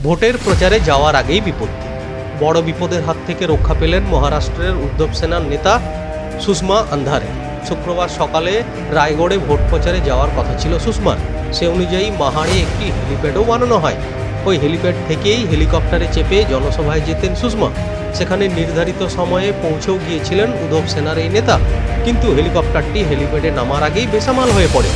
ভোটের প্রচারে যাওয়ার আগেই বিপত্তি। বড় বিপদের হাত থেকে রক্ষা পেলেন মহারাষ্ট্রের উদ্ধব সেনার নেতা সুষমা আন্ধারে। শুক্রবার সকালে রায়গড়ে ভোট প্রচারে যাওয়ার কথা ছিল সুষমার। সে অনুযায়ী মাহাড়ে একটি হেলিপ্যাডও বানানো হয়। ওই হেলিপ্যাড থেকেই হেলিকপ্টারে চেপে জনসভায় যেতেন সুষমা। সেখানে নির্ধারিত সময়ে পৌঁছেও গিয়েছিলেন উদ্ধব সেনার এই নেতা, কিন্তু হেলিকপ্টারটি হেলিপ্যাডে নামার আগেই বেসামাল হয়ে পড়ে।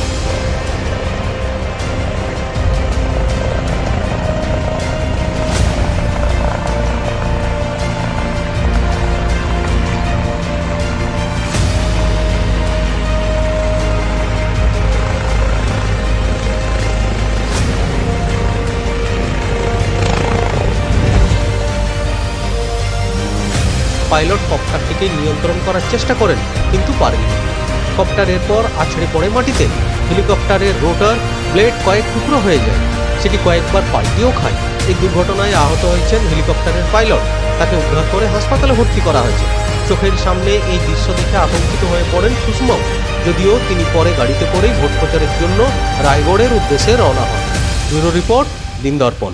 পাইলট কপ্টারটিকে নিয়ন্ত্রণ করার চেষ্টা করেন, কিন্তু পারেননি। কপ্টার এরপর আছড়ে পড়ে মাটিতে। হেলিকপ্টারের রোটার ব্লেড কয়েক টুকরো হয়ে যায়। সেটি কয়েকবার পাল্টিও খায়। এই দুর্ঘটনায় আহত হয়েছেন হেলিকপ্টারের পাইলট। তাকে উদ্ধার করে হাসপাতালে ভর্তি করা হয়েছে। চোখের সামনে এই দৃশ্য দেখে আতঙ্কিত হয়ে পড়েন সুষমাও, যদিও তিনি পরে গাড়িতে করেই ভোট প্রচারের জন্য রায়গড়ের উদ্দেশ্যে রওনা হন। ব্যুরো রিপোর্ট, দিন দর্পণ।